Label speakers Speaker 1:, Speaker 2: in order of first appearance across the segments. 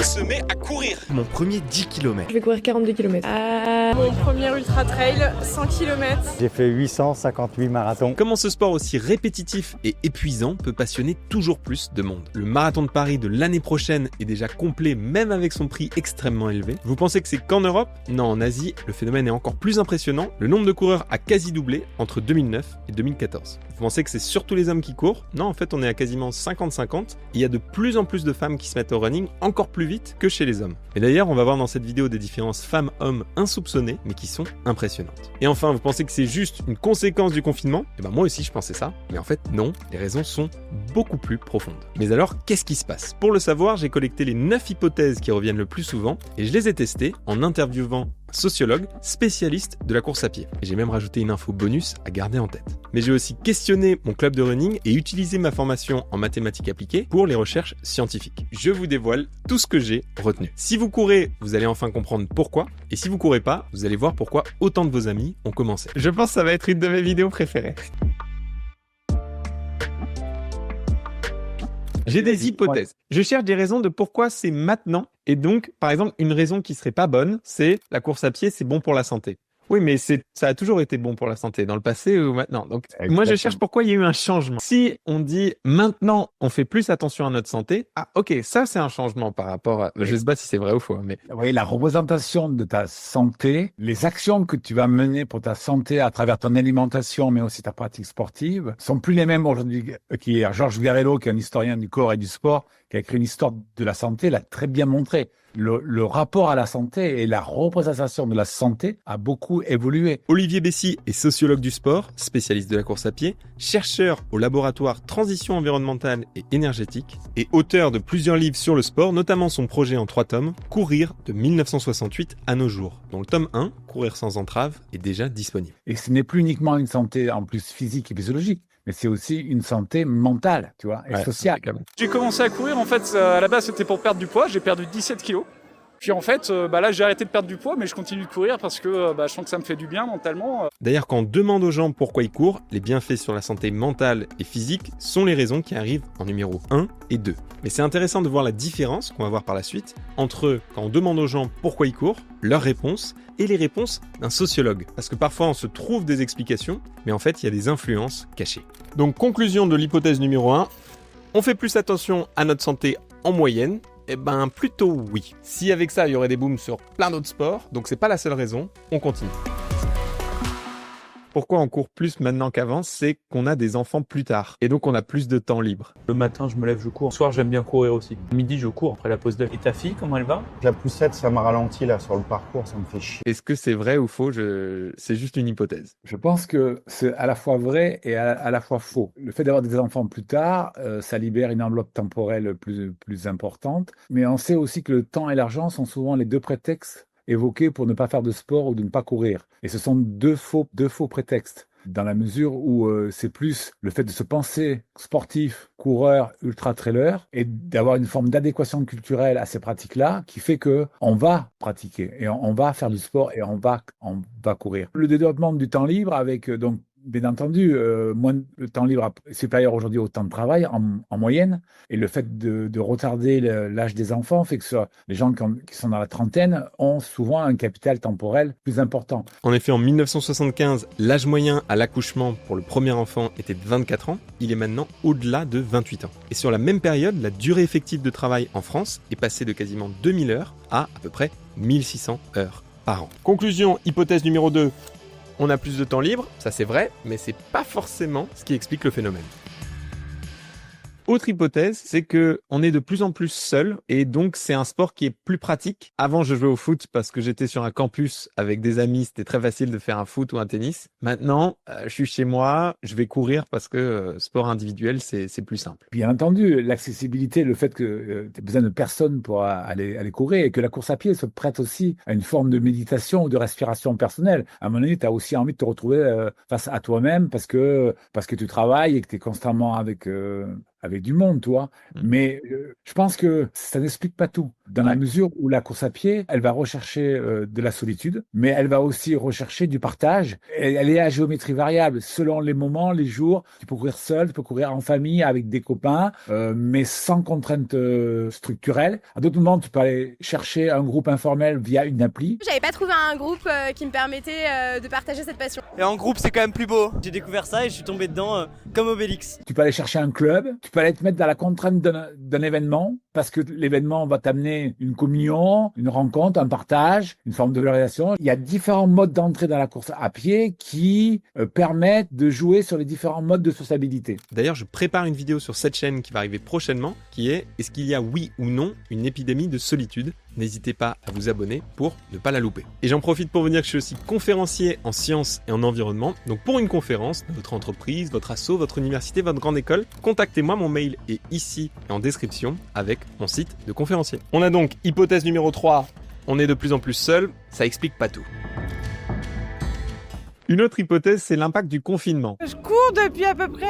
Speaker 1: se met à courir.
Speaker 2: Mon premier 10 km.
Speaker 3: Je vais courir 42 km.
Speaker 4: Mon premier ultra trail, 100 km.
Speaker 5: J'ai fait 858 marathons.
Speaker 2: Comment ce sport aussi répétitif et épuisant peut passionner toujours plus de monde? Le marathon de Paris de l'année prochaine est déjà complet, même avec son prix extrêmement élevé. Vous pensez que c'est qu'en Europe? Non, en Asie, le phénomène est encore plus impressionnant. Le nombre de coureurs a quasi doublé entre 2009 et 2014. Vous pensez que c'est surtout les hommes qui courent? Non, en fait, on est à quasiment 50-50. Il y a de plus en plus de femmes qui se mettent au running encore plus vite que chez les hommes. Et d'ailleurs, on va voir dans cette vidéo des différences femmes-hommes insoupçonnées, mais qui sont impressionnantes. Et enfin, vous pensez que c'est juste une conséquence du confinement? Eh ben moi aussi, je pensais ça. Mais en fait, non, les raisons sont beaucoup plus profondes. Mais alors, qu'est-ce qui se passe? Pour le savoir, j'ai collecté les 9 hypothèses qui reviennent le plus souvent et je les ai testées en interviewant un sociologue spécialiste de la course à pied. Et j'ai même rajouté une info bonus à garder en tête. Mais j'ai aussi questionné mon club de running et utilisé ma formation en mathématiques appliquées pour les recherches scientifiques. Je vous dévoile tout ce que j'ai retenu. Si vous courez, vous allez enfin comprendre pourquoi. Et si vous courez pas, vous allez voir pourquoi autant de vos amis ont commencé. Je pense que ça va être une de mes vidéos préférées. J'ai des hypothèses. Je cherche des raisons de pourquoi c'est maintenant. Et donc, par exemple, une raison qui serait pas bonne, c'est la course à pied, c'est bon pour la santé. Oui, mais ça a toujours été bon pour la santé, dans le passé ou maintenant. Donc, moi, je cherche pourquoi il y a eu un changement. Si on dit maintenant, on fait plus attention à notre santé, ah, ok, ça, c'est un changement par rapport à, je sais pas si c'est vrai ou faux, mais.
Speaker 6: Oui, la représentation de ta santé, les actions que tu vas mener pour ta santé à travers ton alimentation, mais aussi ta pratique sportive, sont plus les mêmes aujourd'hui qu'hier. Georges Garello, qui est un historien du corps et du sport, qui a écrit une histoire de la santé, l'a très bien montré. Le rapport à la santé et la représentation de la santé a beaucoup évolué.
Speaker 2: Olivier Bessy est sociologue du sport, spécialiste de la course à pied, chercheur au laboratoire Transition environnementale et énergétique et auteur de plusieurs livres sur le sport, notamment son projet en 3 tomes, Courir de 1968 à nos jours, dont le tome 1, Courir sans entrave, est déjà disponible.
Speaker 6: Et ce n'est plus uniquement une santé en plus physique et physiologique, mais c'est aussi une santé mentale, tu vois, et sociale.
Speaker 7: J'ai commencé à courir, en fait, à la base, c'était pour perdre du poids. J'ai perdu 17 kilos. Puis en fait, là, j'ai arrêté de perdre du poids, mais je continue de courir parce que je sens que ça me fait du bien mentalement.
Speaker 2: D'ailleurs, quand on demande aux gens pourquoi ils courent, les bienfaits sur la santé mentale et physique sont les raisons qui arrivent en numéro 1 et 2. Mais c'est intéressant de voir la différence, qu'on va voir par la suite, entre quand on demande aux gens pourquoi ils courent, leurs réponses, et les réponses d'un sociologue. Parce que parfois on se trouve des explications, mais en fait il y a des influences cachées. Donc conclusion de l'hypothèse numéro 1, on fait plus attention à notre santé en moyenne. Eh ben plutôt oui. Si avec ça il y aurait des booms sur plein d'autres sports, donc c'est pas la seule raison, on continue. Pourquoi on court plus maintenant qu'avant? C'est qu'on a des enfants plus tard. Et donc on a plus de temps libre.
Speaker 8: Le matin, je me lève, je cours. Le soir, j'aime bien courir aussi. Midi, je cours après la pause déj. Et ta fille, comment elle va?
Speaker 5: La poussette, ça m'a ralenti là sur le parcours, ça me fait chier.
Speaker 2: Est-ce que c'est vrai ou faux? C'est juste une hypothèse.
Speaker 6: Je pense que c'est à la fois vrai et à la fois faux. Le fait d'avoir des enfants plus tard, ça libère une enveloppe temporelle plus importante. Mais on sait aussi que le temps et l'argent sont souvent les deux prétextes évoqués pour ne pas faire de sport ou de ne pas courir. Et ce sont deux faux prétextes, dans la mesure où c'est plus le fait de se penser sportif, coureur, ultra-trailer, et d'avoir une forme d'adéquation culturelle à ces pratiques-là qui fait que on va pratiquer, et on va faire du sport, et on va courir. Le développement du temps libre avec donc bien entendu, le temps libre est supérieur aujourd'hui au temps de travail en moyenne. Et le fait de retarder l'âge des enfants fait que les gens qui sont dans la trentaine ont souvent un capital temporel plus important.
Speaker 2: En effet, en 1975, l'âge moyen à l'accouchement pour le premier enfant était de 24 ans. Il est maintenant au-delà de 28 ans. Et sur la même période, la durée effective de travail en France est passée de quasiment 2000 heures à peu près 1600 heures par an. Conclusion, hypothèse numéro 2. On a plus de temps libre, ça c'est vrai, mais c'est pas forcément ce qui explique le phénomène. Autre hypothèse, c'est que on est de plus en plus seul et donc c'est un sport qui est plus pratique. Avant, je jouais au foot parce que j'étais sur un campus avec des amis, c'était très facile de faire un foot ou un tennis. Maintenant, je suis chez moi, je vais courir parce que sport individuel, c'est plus simple.
Speaker 6: Bien entendu, l'accessibilité, le fait que tu as besoin de personne pour aller courir et que la course à pied se prête aussi à une forme de méditation ou de respiration personnelle. À un moment donné, tu as aussi envie de te retrouver face à toi-même parce que tu travailles et que tu es constamment avec du monde, toi. Mais je pense que ça n'explique pas tout. dans la mesure où la course à pied, elle va rechercher de la solitude, mais elle va aussi rechercher du partage. Et elle est à géométrie variable, selon les moments, les jours. Tu peux courir seul, tu peux courir en famille, avec des copains, mais sans contraintes structurelles. À d'autres moments, tu peux aller chercher un groupe informel via une appli.
Speaker 1: J'avais pas trouvé un groupe qui me permettait de partager cette passion.
Speaker 3: Et en groupe, c'est quand même plus beau. J'ai découvert ça et je suis tombé dedans comme Obélix.
Speaker 6: Tu peux aller chercher un club, tu peux aller te mettre dans la contrainte d'un événement, parce que l'événement va t'amener une communion, une rencontre, un partage, une forme de valorisation. Il y a différents modes d'entrée dans la course à pied qui permettent de jouer sur les différents modes de sociabilité.
Speaker 2: D'ailleurs, je prépare une vidéo sur cette chaîne qui va arriver prochainement, qui est « Est-ce qu'il y a, oui ou non, une épidémie de solitude ?» N'hésitez pas à vous abonner pour ne pas la louper. Et j'en profite pour vous dire que je suis aussi conférencier en sciences et en environnement. Donc pour une conférence, votre entreprise, votre asso, votre université, votre grande école, contactez-moi, mon mail est ici et en description avec mon site de conférencier. On a donc hypothèse numéro 3, on est de plus en plus seul, ça explique pas tout. Une autre hypothèse, c'est l'impact du confinement.
Speaker 4: Je cours depuis à peu près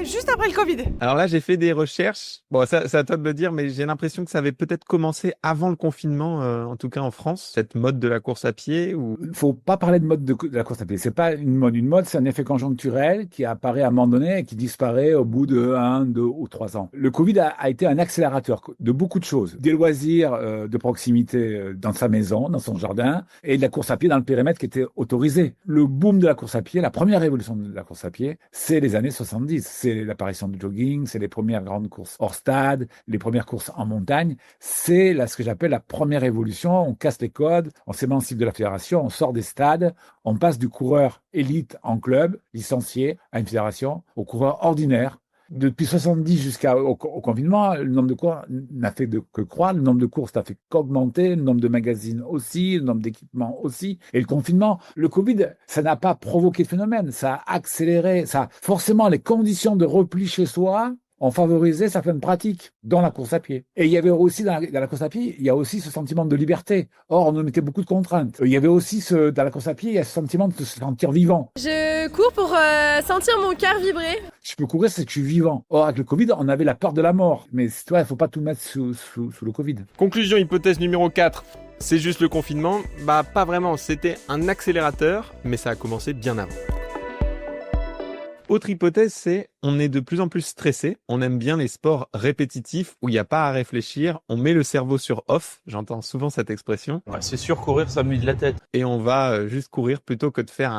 Speaker 4: juste après le Covid.
Speaker 2: Alors là, j'ai fait des recherches. Bon, ça, c'est à toi de me dire, mais j'ai l'impression que ça avait peut-être commencé avant le confinement, en tout cas en France, cette mode de la course à pied. Ou...
Speaker 6: Il ne faut pas parler de mode de la course à pied. C'est pas une mode. Une mode, c'est un effet conjoncturel qui apparaît à un moment donné et qui disparaît au bout de 1, 2 ou 3 ans. Le Covid a été un accélérateur de beaucoup de choses. Des loisirs de proximité dans sa maison, dans son jardin, et de la course à pied dans le périmètre qui était autorisé. Le boom de la course à pied, la première révolution de la course à pied, c'est les années 70. C'est l'apparition du jogging, c'est les premières grandes courses hors stade, les premières courses en montagne. C'est là ce que j'appelle la première révolution. On casse les codes, on s'émancipe de la fédération, on sort des stades, on passe du coureur élite en club, licencié à une fédération, au coureur ordinaire. Depuis 70 jusqu'au confinement, le nombre de courses n'a fait que croître, le nombre de courses n'a fait qu'augmenter, le nombre de magazines aussi, le nombre d'équipements aussi. Et le confinement, le Covid, ça n'a pas provoqué le phénomène, ça a accéléré, ça forcément les conditions de repli chez soi ont favorisé certaines pratiques, dont la course à pied. Et il y avait aussi, dans la course à pied, il y a aussi ce sentiment de liberté. Or, on nous mettait beaucoup de contraintes. Il y avait aussi, dans la course à pied, il y a ce sentiment de se sentir vivant.
Speaker 1: Je cours pour sentir mon cœur vibrer.
Speaker 6: Je peux courir, c'est que je suis vivant. Or, avec le Covid, on avait la peur de la mort. Mais toi, il ne faut pas tout mettre sous le Covid.
Speaker 2: Conclusion, hypothèse numéro 4. C'est juste le confinement? Bah, pas vraiment. C'était un accélérateur, mais ça a commencé bien avant. Autre hypothèse, c'est on est de plus en plus stressé, on aime bien les sports répétitifs où il n'y a pas à réfléchir, on met le cerveau sur off, j'entends souvent cette expression.
Speaker 8: Ouais, c'est sûr, courir, ça me met de la tête.
Speaker 2: Et on va juste courir plutôt que de faire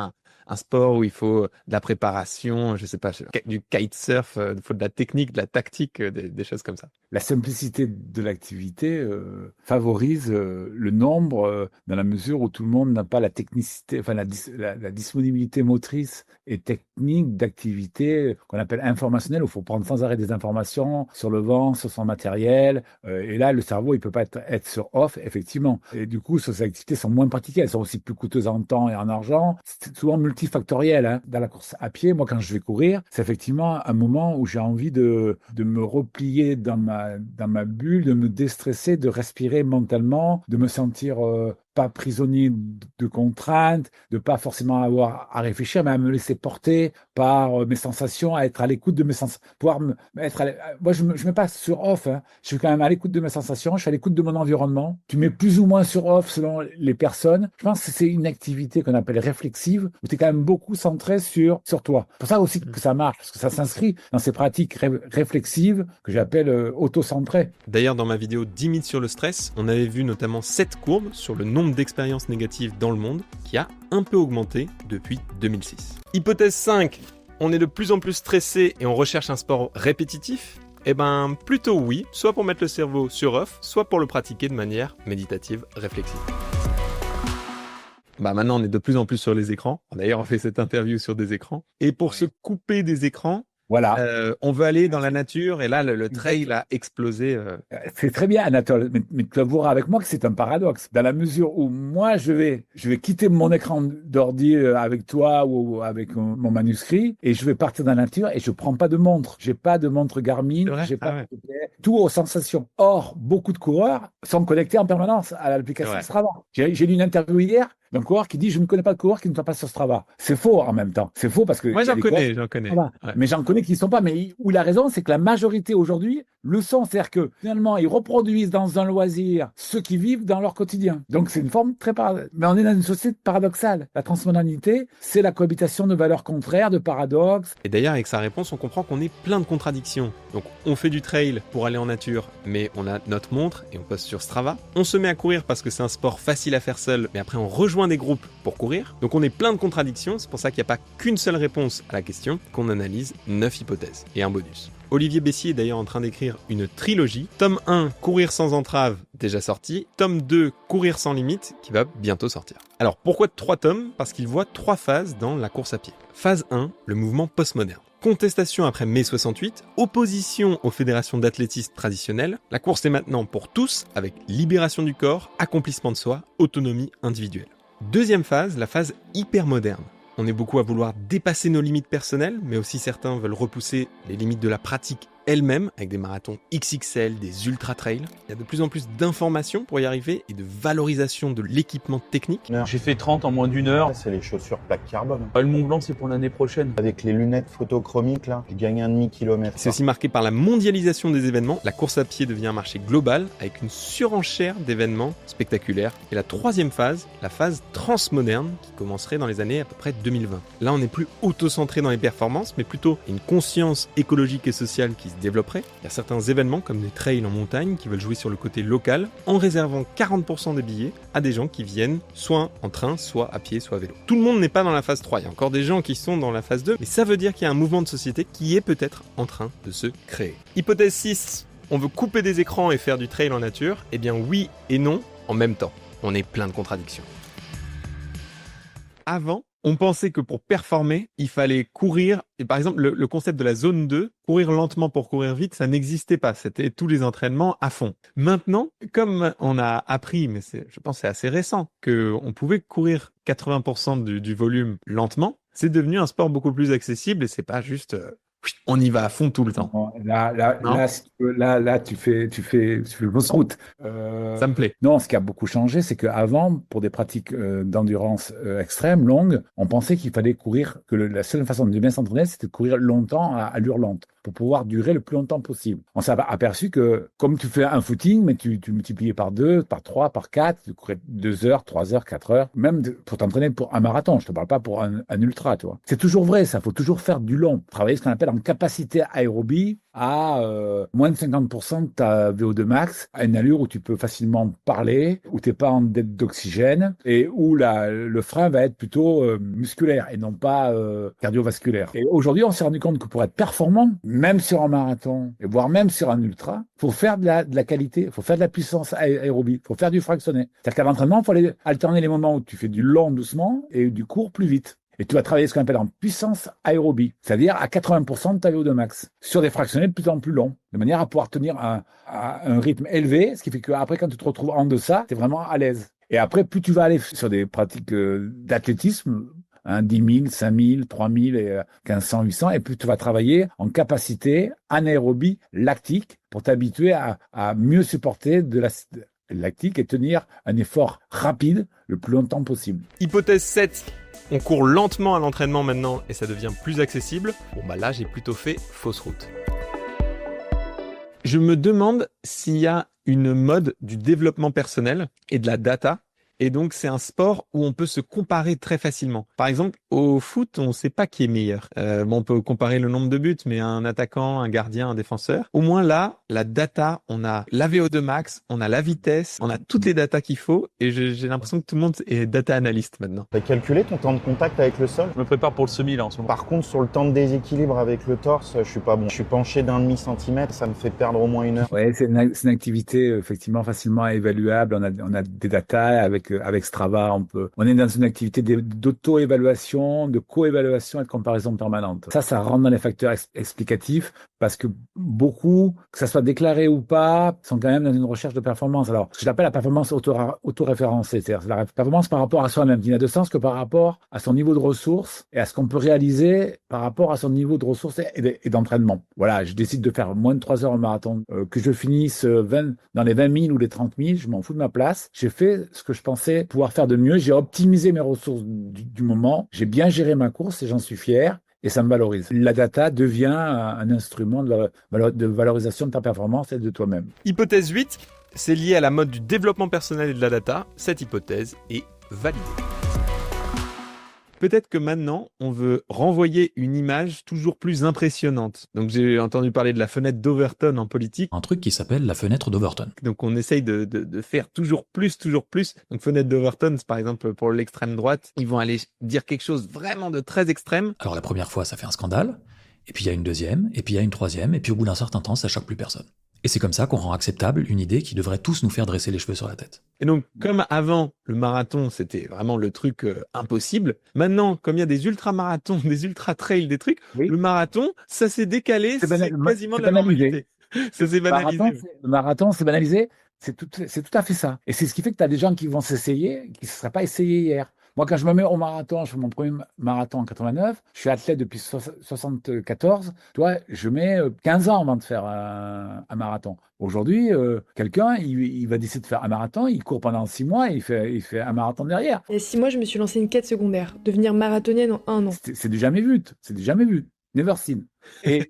Speaker 2: un sport où il faut de la préparation, je sais pas, du kitesurf, il faut de la technique, de la tactique, des choses comme ça.
Speaker 6: La simplicité de l'activité favorise le nombre dans la mesure où tout le monde n'a pas la technicité, enfin la disponibilité motrice et technique d'activité qu'on appelle informationnelle, où il faut prendre sans arrêt des informations sur le vent, sur son matériel. Et là, le cerveau, il peut pas être sur off, effectivement. Et du coup, ces activités sont moins pratiquées. Elles sont aussi plus coûteuses en temps et en argent. C'est souvent multifactoriel. Hein. Dans la course à pied, moi, quand je vais courir, c'est effectivement un moment où j'ai envie de me replier dans ma bulle, de me déstresser, de respirer mentalement, de me sentir pas prisonnier de contraintes, de pas forcément avoir à réfléchir, mais à me laisser porter par mes sensations, à être à l'écoute de mes sensations, moi je mets pas sur off, hein. Je suis quand même à l'écoute de mes sensations, je suis à l'écoute de mon environnement. Tu mets plus ou moins sur off selon les personnes. Je pense que c'est une activité qu'on appelle réflexive, où tu es quand même beaucoup centré sur toi. C'est pour ça aussi que ça marche, parce que ça s'inscrit dans ces pratiques réflexives que j'appelle auto-centrées.
Speaker 2: D'ailleurs, dans ma vidéo 10 mythes sur le stress, on avait vu notamment 7 courbes sur le nombre d'expériences négatives dans le monde qui a un peu augmenté depuis 2006. Hypothèse 5, on est de plus en plus stressé et on recherche un sport répétitif? Eh ben, plutôt oui, soit pour mettre le cerveau sur off, soit pour le pratiquer de manière méditative, réflexive. Bah maintenant, on est de plus en plus sur les écrans. D'ailleurs, on fait cette interview sur des écrans. Et pour se couper des écrans,
Speaker 6: voilà.
Speaker 2: On veut aller dans la nature et là, le trail a explosé.
Speaker 6: C'est très bien, Anatole, mais tu vas voir avec moi que c'est un paradoxe. Dans la mesure où moi, je vais quitter mon écran d'ordi avec toi ou avec mon manuscrit et je vais partir dans la nature et je prends pas de montre. J'ai pas de montre Garmin, j'ai pas tout aux sensations. Or, beaucoup de coureurs sont connectés en permanence à l'application Strava. J'ai lu une interview hier. d'un coureur qui dit je ne connais pas de coureur qui ne soit pas sur Strava. C'est faux en même temps. C'est faux parce que
Speaker 2: Moi,
Speaker 6: il y a
Speaker 2: j'en
Speaker 6: des
Speaker 2: connais,
Speaker 6: coureurs-
Speaker 2: j'en connais.
Speaker 6: Voilà.
Speaker 2: Ouais.
Speaker 6: Mais j'en connais qui ne sont pas. Mais où il a raison, c'est que la majorité aujourd'hui le sont. C'est-à-dire que finalement, ils reproduisent dans un loisir ceux qui vivent dans leur quotidien. Donc c'est une forme très Mais on est dans une société paradoxale. La transmodernité, c'est la cohabitation de valeurs contraires, de paradoxes.
Speaker 2: Et d'ailleurs, avec sa réponse, on comprend qu'on est plein de contradictions. Donc, on fait du trail pour aller en nature, mais on a notre montre et on poste sur Strava. On se met à courir parce que c'est un sport facile à faire seul, mais après on rejoint des groupes pour courir. Donc, on est plein de contradictions. C'est pour ça qu'il n'y a pas qu'une seule réponse à la question, qu'on analyse 9 hypothèses et un bonus. Olivier Bessier est d'ailleurs en train d'écrire une trilogie. Tome 1, Courir sans entrave, déjà sorti. Tome 2, Courir sans limite, qui va bientôt sortir. Alors, pourquoi 3 tomes ? Parce qu'il voit 3 phases dans la course à pied. Phase 1, le mouvement postmoderne. Contestation après mai 68, opposition aux fédérations d'athlétisme traditionnelles, la course est maintenant pour tous, avec libération du corps, accomplissement de soi, autonomie individuelle. Deuxième phase, la phase hypermoderne. On est beaucoup à vouloir dépasser nos limites personnelles, mais aussi certains veulent repousser les limites de la pratique elle-même, avec des marathons XXL, des ultra-trails. Il y a de plus en plus d'informations pour y arriver et de valorisation de l'équipement technique.
Speaker 8: J'ai fait 30 en moins d'une heure.
Speaker 5: C'est les chaussures plaque carbone.
Speaker 8: Le Mont Blanc, c'est pour l'année prochaine.
Speaker 5: Avec les lunettes photochromiques, là, j'ai gagné un demi-kilomètre.
Speaker 2: C'est aussi marqué par la mondialisation des événements. La course à pied devient un marché global avec une surenchère d'événements spectaculaires. Et la troisième phase, la phase transmoderne, qui commencerait dans les années à peu près 2020. Là, on n'est plus auto-centré dans les performances, mais plutôt une conscience écologique et sociale qui se développerait. Il y a certains événements comme des trails en montagne qui veulent jouer sur le côté local en réservant 40% des billets à des gens qui viennent soit en train, soit à pied, soit à vélo. Tout le monde n'est pas dans la phase 3. Il y a encore des gens qui sont dans la phase 2, mais ça veut dire qu'il y a un mouvement de société qui est peut-être en train de se créer. Hypothèse 6. On veut couper des écrans et faire du trail en nature ? Eh bien oui et non en même temps. On est plein de contradictions. Avant, on pensait que pour performer, il fallait courir. Et par exemple, le concept de la zone 2, courir lentement pour courir vite, ça n'existait pas. C'était tous les entraînements à fond. Maintenant, comme on a appris, mais je pense que c'est assez récent, qu'on pouvait courir 80% du volume lentement, c'est devenu un sport beaucoup plus accessible et c'est pas juste on y va à fond tout le temps.
Speaker 6: Non, là, tu fais fausse route.
Speaker 2: Ça me plaît.
Speaker 6: Non, ce qui a beaucoup changé, c'est qu'avant, pour des pratiques d'endurance extrême, longue, on pensait qu'il fallait courir, que la seule façon de bien s'entraîner, c'était de courir longtemps à allure lente, pour pouvoir durer le plus longtemps possible. On s'est aperçu que, comme tu fais un footing, mais tu multipliais par 2, par 3, par 4, tu courais 2 heures, 3 heures, 4 heures, même pour t'entraîner pour un marathon, je te parle pas pour un ultra, tu vois. C'est toujours vrai, ça, faut toujours faire du long, travailler ce qu'on appelle en capacité aérobie à moins de 50% de ta VO2 max, à une allure où tu peux facilement parler, où tu n'es pas en dette d'oxygène et où le frein va être plutôt musculaire et non pas cardiovasculaire. Et aujourd'hui, on s'est rendu compte que pour être performant, même sur un marathon, et voire même sur un ultra, il faut faire de la qualité, il faut faire de la puissance aérobie, il faut faire du fractionné. C'est-à-dire qu'à l'entraînement, il faut aller alterner les moments où tu fais du long doucement et du court plus vite. Et tu vas travailler ce qu'on appelle en puissance aérobie, c'est-à-dire à 80% de ta VO2 max, sur des fractionnés de plus en plus longs, de manière à pouvoir tenir un rythme élevé, ce qui fait qu'après, quand tu te retrouves en deçà, tu es vraiment à l'aise. Et après, plus tu vas aller sur des pratiques d'athlétisme, 10 000, 5 000, 3 000, et 1500, 800, et plus tu vas travailler en capacité anaérobie lactique pour t'habituer à mieux supporter de l'acide lactique et tenir un effort rapide le plus longtemps possible.
Speaker 2: Hypothèse 7. On court lentement à l'entraînement maintenant et ça devient plus accessible. Bon bah là j'ai plutôt fait fausse route. Je me demande s'il y a une mode du développement personnel et de la data. Et donc, c'est un sport où on peut se comparer très facilement. Par exemple, au foot, on ne sait pas qui est meilleur. On peut comparer le nombre de buts, mais un attaquant, un gardien, un défenseur. Au moins là, la data, on a la VO2 max, on a la vitesse, on a toutes les datas qu'il faut. Et j'ai l'impression que tout le monde est data analyst maintenant.
Speaker 5: T'as calculé ton temps de contact avec le sol?
Speaker 8: Je me prépare pour le semi là en ce moment.
Speaker 5: Par contre, sur le temps de déséquilibre avec le torse, je suis pas bon. Je suis penché d'1,5 centimètre, ça me fait perdre au moins 1 heure.
Speaker 6: Ouais, c'est une activité effectivement facilement évaluable. On a des datas avec Strava, on est dans une activité d'auto-évaluation, de co-évaluation et de comparaison permanente. Ça rentre dans les facteurs explicatifs parce que beaucoup, que ça soit déclaré ou pas, sont quand même dans une recherche de performance. Alors, ce que j'appelle la performance auto-référencée, c'est-à-dire la performance par rapport à soi-même, qui n'a de sens que par rapport à son niveau de ressources et à ce qu'on peut réaliser par rapport à son niveau de ressources et d'entraînement. Voilà, je décide de faire moins de 3 heures au marathon, que je finisse dans les 20 000 ou les 30 000, je m'en fous de ma place. J'ai fait ce que je pensais pouvoir faire de mieux, j'ai optimisé mes ressources du moment, j'ai bien géré ma course et j'en suis fier. Et ça me valorise. La data devient un instrument de valorisation de ta performance et de toi-même.
Speaker 2: Hypothèse 8, c'est lié à la mode du développement personnel et de la data. Cette hypothèse est validée. Peut-être que maintenant, on veut renvoyer une image toujours plus impressionnante. Donc, j'ai entendu parler de la fenêtre d'Overton en politique.
Speaker 9: Un truc qui s'appelle la fenêtre d'Overton.
Speaker 2: Donc, on essaye de faire toujours plus. Donc, fenêtre d'Overton, c'est par exemple pour l'extrême droite. Ils vont aller dire quelque chose vraiment de très extrême.
Speaker 9: Alors, la première fois, ça fait un scandale. Et puis, il y a une deuxième. Et puis, il y a une troisième. Et puis, au bout d'un certain temps, ça choque plus personne. Et c'est comme ça qu'on rend acceptable une idée qui devrait tous nous faire dresser les cheveux sur la tête.
Speaker 2: Et donc, comme avant, le marathon, c'était vraiment le truc impossible. Maintenant, comme il y a des ultra-marathons, des ultra-trails, des trucs,
Speaker 6: oui.
Speaker 2: Le marathon, ça s'est décalé, c'est quasiment de la normalité. Ça s'est banalisé.
Speaker 6: Le marathon, c'est banalisé, c'est tout à fait ça. Et c'est ce qui fait que tu as des gens qui vont s'essayer, qui ne se seraient pas essayés hier. Moi, quand je me mets au marathon, je fais mon premier marathon en 89, je suis athlète depuis 74, toi, je mets 15 ans avant de faire un marathon. Aujourd'hui, quelqu'un, il va décider de faire un marathon, il court pendant 6 mois et il fait un marathon derrière.
Speaker 10: Il y a 6 mois, je me suis lancé une quête secondaire, devenir marathonienne en 1 an.
Speaker 6: C'est du jamais vu, never seen. Et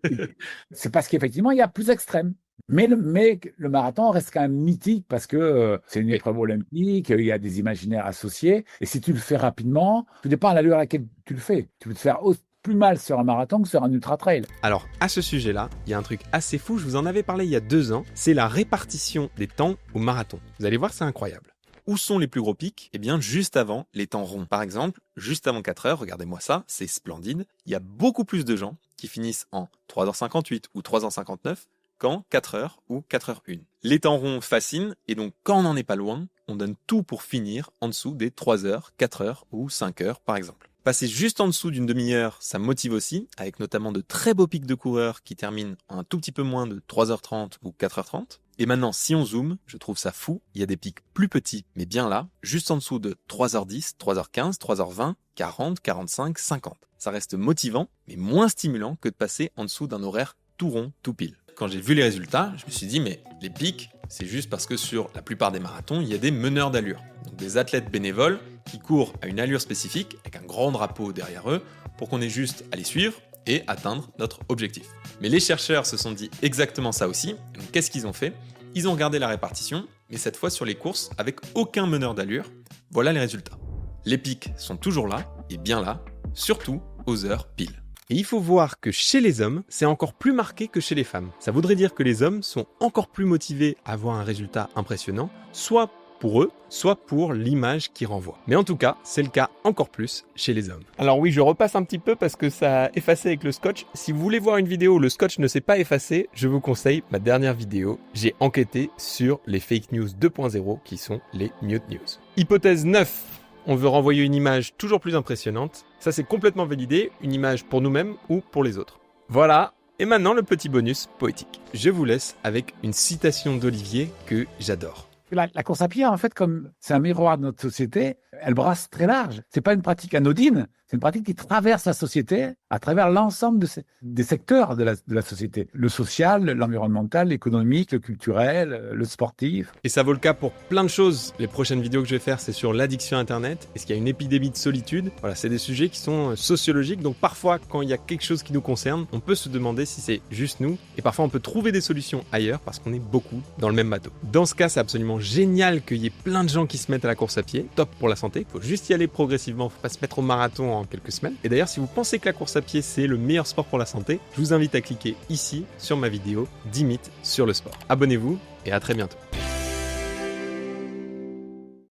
Speaker 6: c'est parce qu'effectivement, il y a plus extrême. Mais le marathon reste quand même mythique parce que c'est une épreuve olympique, il y a des imaginaires associés. Et si tu le fais rapidement, tout dépend de l'allure à laquelle tu le fais. Tu peux te faire plus mal sur un marathon que sur un ultra-trail.
Speaker 2: Alors, à ce sujet-là, il y a un truc assez fou, je vous en avais parlé il y a 2 ans, c'est la répartition des temps au marathon. Vous allez voir, c'est incroyable. Où sont les plus gros pics ? Eh bien, juste avant les temps ronds. Par exemple, juste avant 4 heures, regardez-moi ça, c'est splendide. Il y a beaucoup plus de gens qui finissent en 3h58 ou 3h59 qu'en 4h ou 4h01. Les temps ronds fascinent, et donc quand on n'en est pas loin, on donne tout pour finir en dessous des 3h, 4h ou 5h par exemple. Passer juste en dessous d'une demi-heure, ça motive aussi, avec notamment de très beaux pics de coureurs qui terminent en un tout petit peu moins de 3h30 ou 4h30. Et maintenant, si on zoome, je trouve ça fou, il y a des pics plus petits, mais bien là, juste en dessous de 3h10, 3h15, 3h20, 40, 45, 50. Ça reste motivant, mais moins stimulant que de passer en dessous d'un horaire tout rond, tout pile. Quand j'ai vu les résultats, je me suis dit, mais les pics, c'est juste parce que sur la plupart des marathons, il y a des meneurs d'allure. Donc des athlètes bénévoles qui courent à une allure spécifique, avec un grand drapeau derrière eux, pour qu'on ait juste à les suivre et atteindre notre objectif. Mais les chercheurs se sont dit exactement ça aussi. Donc qu'est-ce qu'ils ont fait ? Ils ont regardé la répartition, mais cette fois sur les courses avec aucun meneur d'allure. Voilà les résultats. Les pics sont toujours là, et bien là, surtout aux heures pile. Et il faut voir que chez les hommes, c'est encore plus marqué que chez les femmes. Ça voudrait dire que les hommes sont encore plus motivés à avoir un résultat impressionnant, soit pour eux, soit pour l'image qu'ils renvoient. Mais en tout cas, c'est le cas encore plus chez les hommes. Alors oui, je repasse un petit peu parce que ça a effacé avec le scotch. Si vous voulez voir une vidéo où le scotch ne s'est pas effacé, je vous conseille ma dernière vidéo. J'ai enquêté sur les fake news 2.0 qui sont les mute news. Hypothèse 9. On veut renvoyer une image toujours plus impressionnante. Ça, c'est complètement validé, une image pour nous-mêmes ou pour les autres. Voilà, et maintenant le petit bonus poétique. Je vous laisse avec une citation d'Olivier que j'adore.
Speaker 6: La course à pied, en fait, comme c'est un miroir de notre société, elle brasse très large. C'est pas une pratique anodine, c'est une pratique qui traverse la société à travers l'ensemble des secteurs de la société. Le social, l'environnemental, l'économique, le culturel, le sportif.
Speaker 2: Et ça vaut le cas pour plein de choses. Les prochaines vidéos que je vais faire, c'est sur l'addiction à Internet. Est-ce qu'il y a une épidémie de solitude ? Voilà, c'est des sujets qui sont sociologiques. Donc parfois, quand il y a quelque chose qui nous concerne, on peut se demander si c'est juste nous. Et parfois, on peut trouver des solutions ailleurs parce qu'on est beaucoup dans le même bateau. Dans ce cas, c'est absolument génial qu'il y ait plein de gens qui se mettent à la course à pied. Top pour la santé. Il faut juste y aller progressivement. Il ne faut pas se mettre au marathon en quelques semaines. Et d'ailleurs, si vous pensez que la course à pied, c'est le meilleur sport pour la santé, je vous invite à cliquer ici sur ma vidéo 10 mythes sur le sport. Abonnez-vous et à très bientôt.